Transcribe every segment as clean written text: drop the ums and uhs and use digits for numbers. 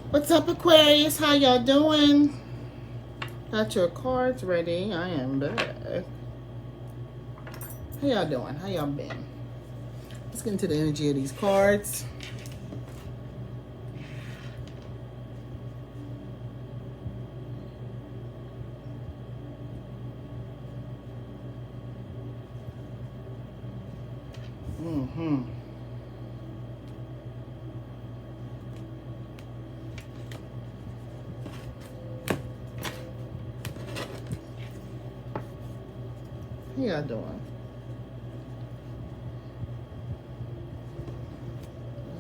What's up, Aquarius? How y'all doing? Got your cards ready. I am back. How y'all doing? How y'all been? Let's get into the energy of these cards. Mm-hmm. How y'all doing?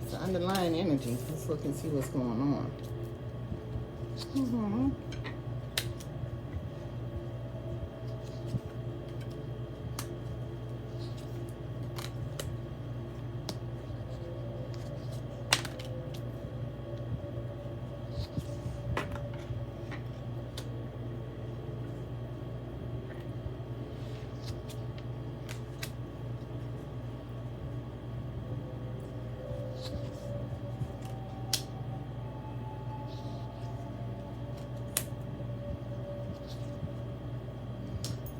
It's the underlying energy. Let's look and see what's going on. Mm-hmm.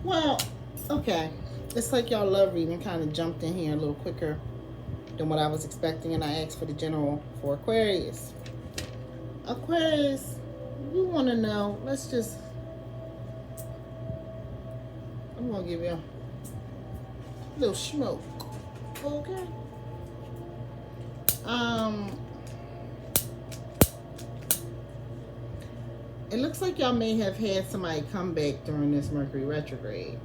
Well, okay. It's like y'all love reading kind of jumped in here a little quicker than what I was expecting, and I asked for the general for Aquarius. Aquarius, you want to know, I'm going to give you a little smoke. Okay. It looks like y'all may have had somebody come back during this Mercury retrograde.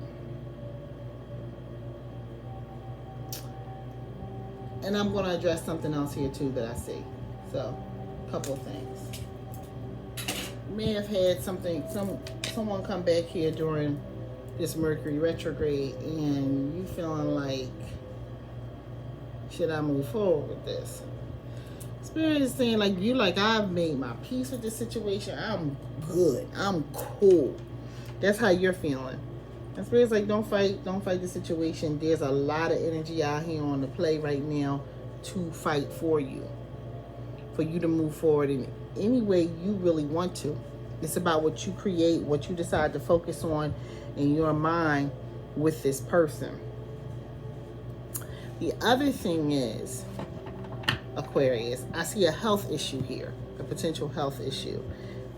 And I'm going to address something else here too that I see. So, a couple of things. You may have had someone come back here during this Mercury retrograde and you feeling like, should I move forward with this? Spirit is saying I've made my peace with this situation. I'm good. I'm cool. That's how you're feeling. And Spirit's like, don't fight the situation. There's a lot of energy out here on the play right now to fight for you to move forward in any way you really want to. It's about what you create, what you decide to focus on in your mind with this person. The other thing is, Aquarius, I see a health issue here, a potential health issue.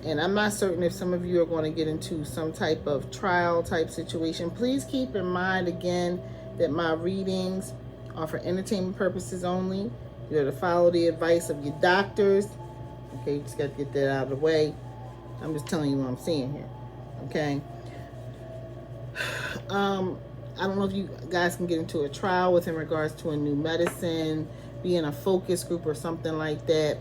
And I'm not certain if some of you are going to get into some type of trial type situation. Please keep in mind again that my readings are for entertainment purposes only. You're to follow the advice of your doctors. Okay, you just got to get that out of the way. I'm just telling you what I'm seeing here. Okay. I don't know if you guys can get into a trial with in regards to a new medicine, be in a focus group or something like that,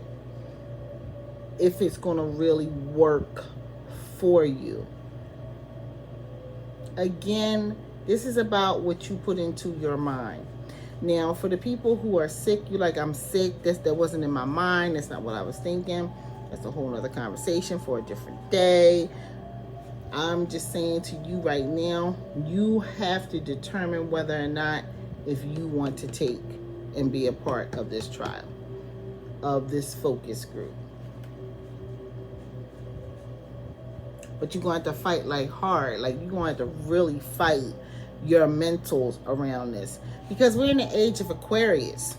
if it's going to really work for you. Again, this is about what you put into your mind. Now, for the people who are sick, you're like, I'm sick. That wasn't in my mind. That's not what I was thinking. That's a whole other conversation for a different day. I'm just saying to you right now, you have to determine whether or not if you want to take and be a part of this trial, of this focus group. But you're going to have to fight like hard. Like you're going to have to really fight your mentals around this. Because we're in the age of Aquarius.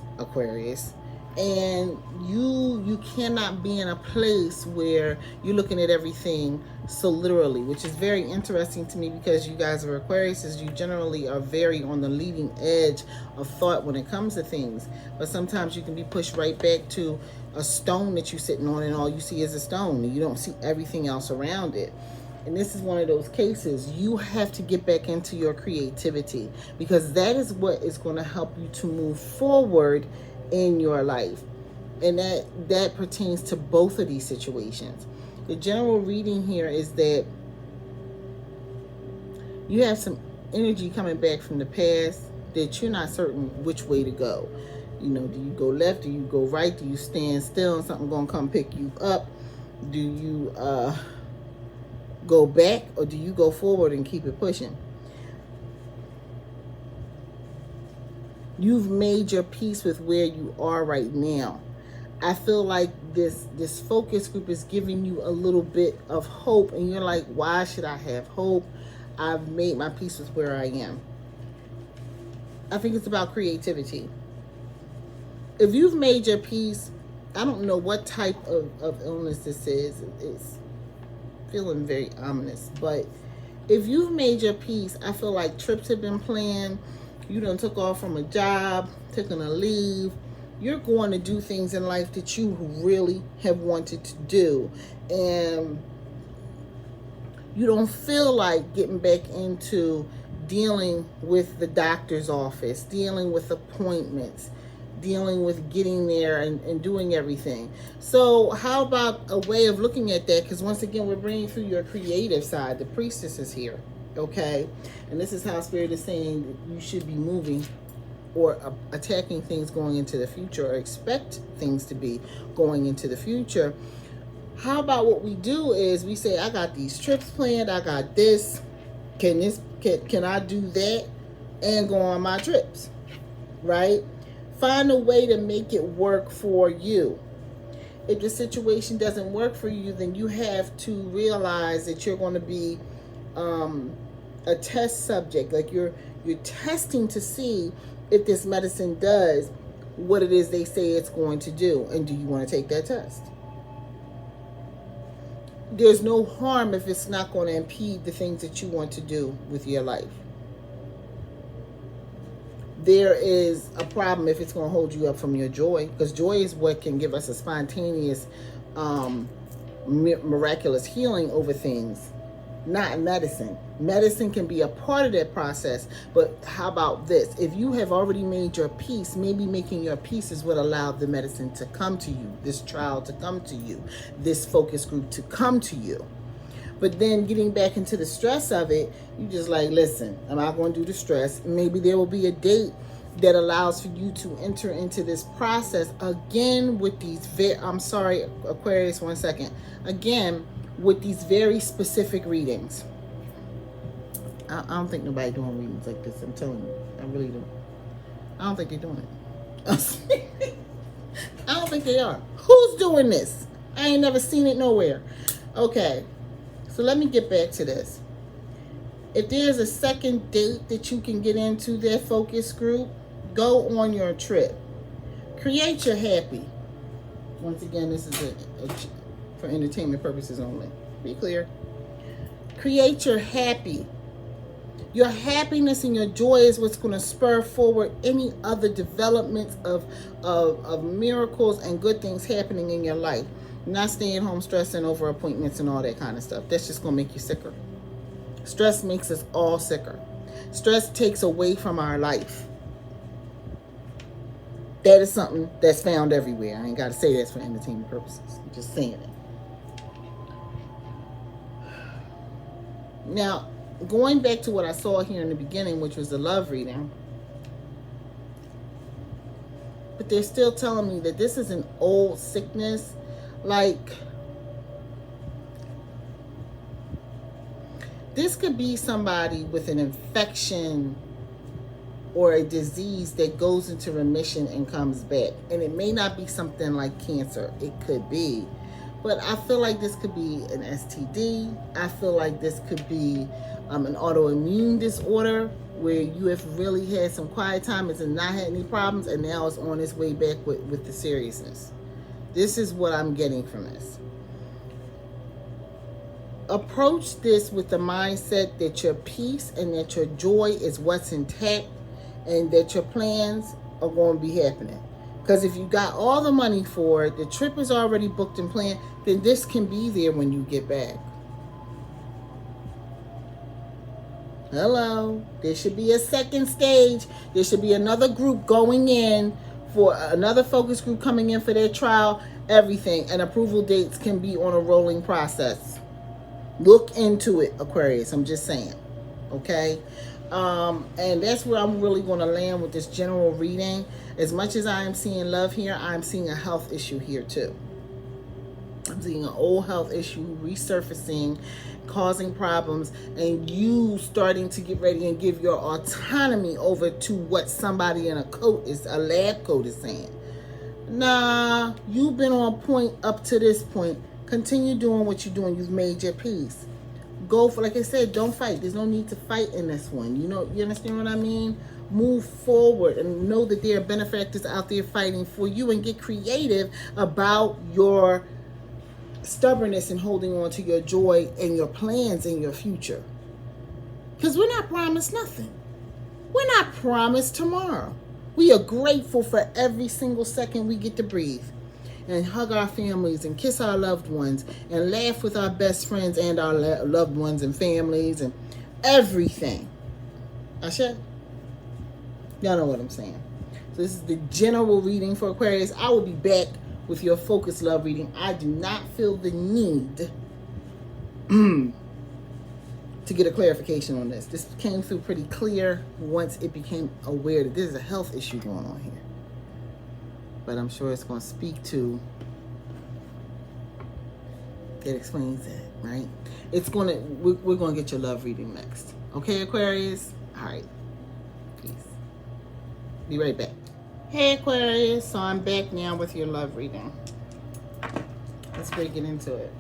And you cannot be in a place where you're looking at everything so literally, which is very interesting to me because you guys are Aquariuses. You generally are very on the leading edge of thought when it comes to things. But sometimes you can be pushed right back to a stone that you're sitting on and all you see is a stone. And you don't see everything else around it. And this is one of those cases. You have to get back into your creativity because that is what is going to help you to move forward in your life. And that pertains to both of these situations. The general reading here is that you have some energy coming back from the past that you're not certain which way to go. You know, do you go left? Do you go right? Do you stand still and something gonna come pick you up? Do you go back or do you go forward and keep it pushing? You've made your peace with where you are right now. I feel like this focus group is giving you a little bit of hope, and you're like, why should I have hope? I've made my peace with where I am. I think it's about creativity. If you've made your peace, I don't know what type of illness this is. It's feeling very ominous. But if you've made your peace, I feel like trips have been planned. You done took off from a job, taking a leave. You're going to do things in life that you really have wanted to do. And you don't feel like getting back into dealing with the doctor's office, dealing with appointments, dealing with getting there and doing everything. So how about a way of looking at that? Because once again, we're bringing through your creative side. The priestess is here, okay? And this is how Spirit is saying that you should be moving or attacking things going into the future, or expect things to be going into the future. How about what we do is we say, I got these trips planned, I got this. Can I do that and go on my trips, right? Find a way to make it work for you. If the situation doesn't work for you, then you have to realize that you're going to be a test subject. Like you're testing to see if this medicine does what it is they say it's going to do. And do you want to take that test? There's no harm if it's not going to impede the things that you want to do with your life. There is a problem if it's going to hold you up from your joy, because joy is what can give us a spontaneous, miraculous healing over things, not medicine. Medicine can be a part of that process, but how about this? If you have already made your peace, maybe making your peace is what allowed the medicine to come to you, this trial to come to you, this focus group to come to you. But then getting back into the stress of it, you just like, listen, I'm not going to do the stress. Maybe there will be a date that allows for you to enter into this process again with these I'm sorry, Aquarius, 1 second. Again, with these very specific readings. I don't think nobody doing readings like this. I'm telling you. I really don't. I don't think they're doing it. I don't think they are. Who's doing this? I ain't never seen it nowhere. Okay. So let me get back to this. If there's a second date that you can get into their focus group, go on your trip. Create your happy. Once again, this is for entertainment purposes only. Be clear. Create your happy. Your happiness and your joy is what's going to spur forward any other developments of miracles and good things happening in your life. Not staying home stressing over appointments and all that kind of stuff. That's just going to make you sicker. Stress makes us all sicker. Stress takes away from our life. That is something that's found everywhere. I ain't got to say that's for entertainment purposes. I'm just saying it. Now, going back to what I saw here in the beginning, which was the love reading. But they're still telling me that this is an old sickness. Like, this could be somebody with an infection or a disease that goes into remission and comes back. And it may not be something like cancer. It could be. But I feel like this could be an STD. I feel like this could be an autoimmune disorder where you have really had some quiet time and not had any problems, and now it's on its way back with the seriousness. This is what I'm getting from this. Approach this with the mindset that your peace and that your joy is what's intact, and that your plans are going to be happening. Because if you got all the money for it, the trip is already booked and planned, then this can be there when you get back. Hello. There should be a second stage. There should be another group going in for another focus group coming in for their trial, everything. And approval dates can be on a rolling process. Look into it, Aquarius. I'm just saying. Okay? And that's where I'm really going to land with this general reading. As much as I am seeing love here, I'm seeing a health issue here too. I'm seeing an old health issue resurfacing, causing problems, and you starting to get ready and give your autonomy over to what somebody in a lab coat is saying. Nah, you've been on point up to this point. Continue doing what you're doing. You've made your peace. Go for, like I said, don't fight. There's no need to fight in this one. You know, you understand what I mean? Move forward and know that there are benefactors out there fighting for you, and get creative about your stubbornness and holding on to your joy and your plans and your future. Because we're not promised nothing. We're not promised tomorrow. We are grateful for every single second we get to breathe, and hug our families and kiss our loved ones and laugh with our best friends and our loved ones and families and everything. Asha? Y'all know what I'm saying. So this is the general reading for Aquarius. I will be back with your focused love reading. I do not feel the need to get a clarification on this. This came through pretty clear once it became aware that there's a health issue going on here. But I'm sure it's going to speak to, it explains that, right? It's going to, we're going to get your love reading next. Okay, Aquarius? All right. Peace. Be right back. Hey, Aquarius. So I'm back now with your love reading. Let's break it into it.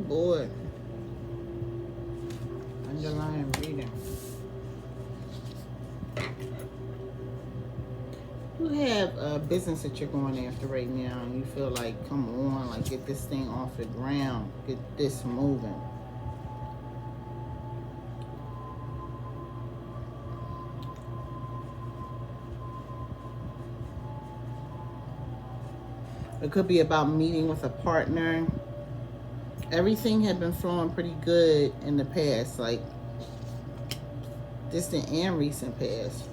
Boy, underlying reading. You have a business that you're going after right now, and you feel like, come on, like, get this thing off the ground, get this moving. It could be about meeting with a partner. Everything had been flowing pretty good in the past, like distant and recent past.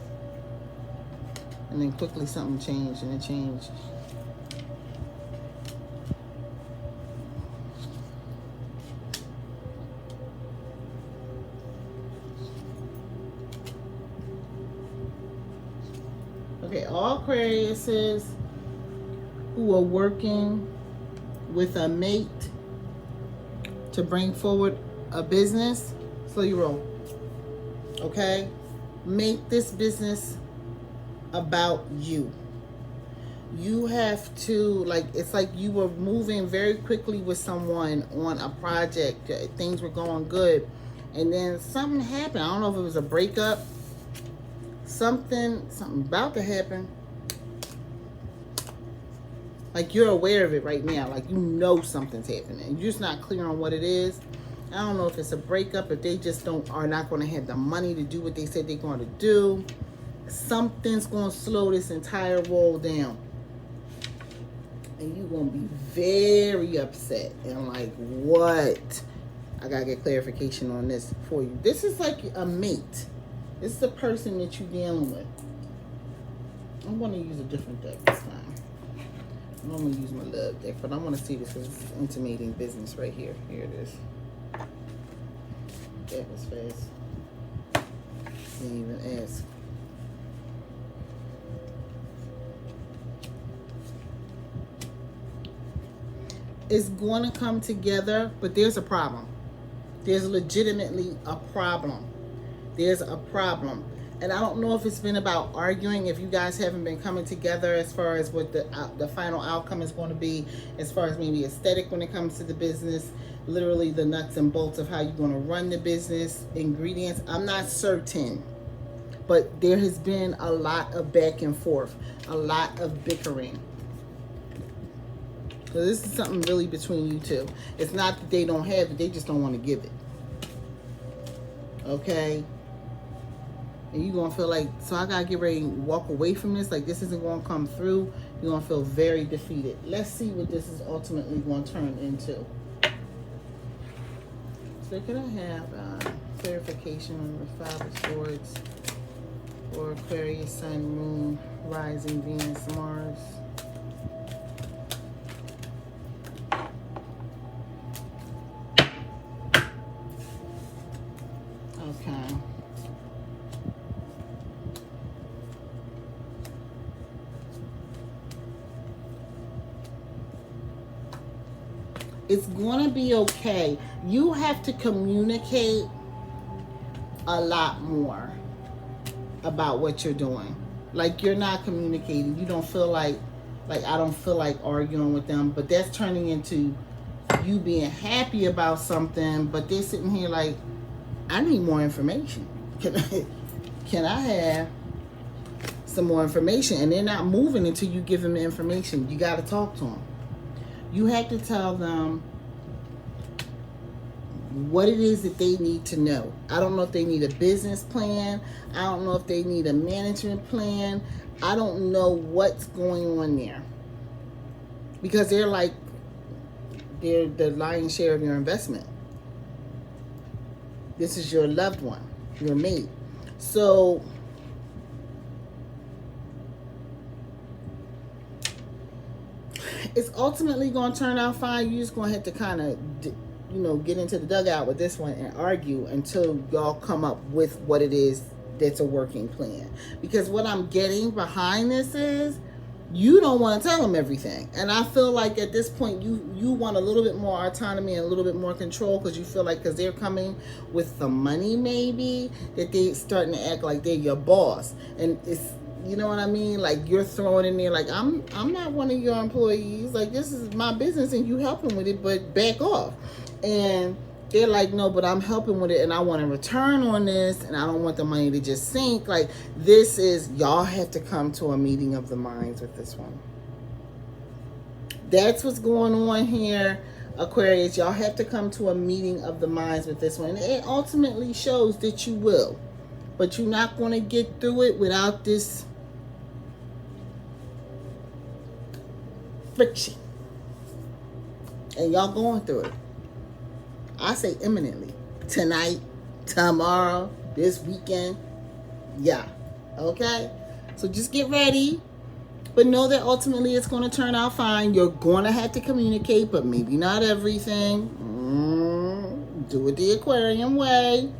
And then quickly something changed, and it changed. Okay, all Aquariuses who are working with a mate to bring forward a business, slow your roll. Okay? Make this business about you. You have to, like, it's like you were moving very quickly with someone on a project. Things were going good. And then something happened. I don't know if it was a breakup. Something about to happen. Like, you're aware of it right now. Like, you know something's happening. You're just not clear on what it is. I don't know if it's a breakup, if they just are not going to have the money to do what they said they're going to do. Something's going to slow this entire roll down. And you're going to be very upset. And like, what? I got to get clarification on this for you. This is like a mate. This is the person that you're dealing with. I'm going to use a different deck this time. I'm going to use my love deck, but I want to see this because it's intimating business right here. Here it is. That was fast. Didn't even ask. It's going to come together, but there's a problem. There's legitimately a problem. There's a problem. And I don't know if it's been about arguing, if you guys haven't been coming together as far as what the final outcome is going to be, as far as maybe aesthetic when it comes to the business, literally the nuts and bolts of how you're going to run the business, ingredients. I'm not certain, but there has been a lot of back and forth, a lot of bickering. So this is something really between you two. It's not that they don't have it, they just don't want to give it. Okay? And you're going to feel like, so I got to get ready and walk away from this. Like, this isn't going to come through. You're going to feel very defeated. Let's see what this is ultimately going to turn into. So can I have clarification on the Five of Swords for Aquarius, Sun, Moon, Rising, Venus, Mars? Okay. It's going to be okay. You have to communicate a lot more about what you're doing. Like, you're not communicating. You don't feel like I don't feel like arguing with them, but that's turning into you being happy about something, but they're sitting here like, I need more information. Can I have some more information? And they're not moving until you give them the information. You got to talk to them. You have to tell them what it is that they need to know. I don't know if they need a business plan. I don't know if they need a management plan. I don't know what's going on there. Because they're the lion's share of your investment. This is your loved one, your mate. So it's ultimately going to turn out fine. You're just going to have to kind of, get into the dugout with this one and argue until y'all come up with what it is that's a working plan. Because what I'm getting behind this is you don't want to tell them everything. And I feel like at this point you want a little bit more autonomy and a little bit more control, because you feel like because they're coming with the money maybe that they're starting to act like they're your boss. And it's, you know what I mean? Like, you're throwing in there like, I'm not one of your employees. Like, this is my business and you helping with it, but back off. And they're like, no, but I'm helping with it and I want a return on this and I don't want the money to just sink. Like, this is, y'all have to come to a meeting of the minds with this one. That's what's going on here, Aquarius. Y'all have to come to a meeting of the minds with this one. And it ultimately shows that you will. But you're not going to get through it without this friction. And y'all going through it. I say imminently. Tonight, tomorrow, this weekend. Yeah. Okay? So just get ready. But know that ultimately it's going to turn out fine. You're going to have to communicate, but maybe not everything. Do it the Aquarian way.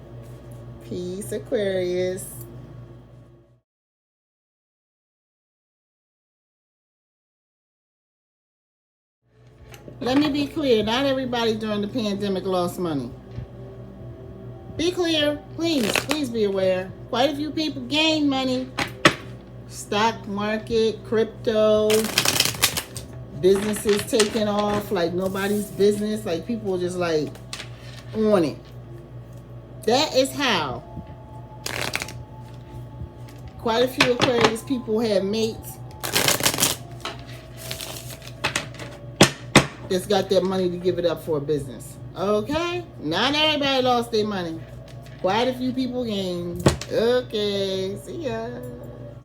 Peace, Aquarius. Let me be clear. Not everybody during the pandemic lost money. Be clear. Please be aware. Quite a few people gained money. Stock market, crypto, businesses taking off like nobody's business. Like, people just like on it. That is how quite a few Aquarius people have mates that's got that money to give it up for a business. Okay? Not everybody lost their money. Quite a few people gained. Okay. See ya.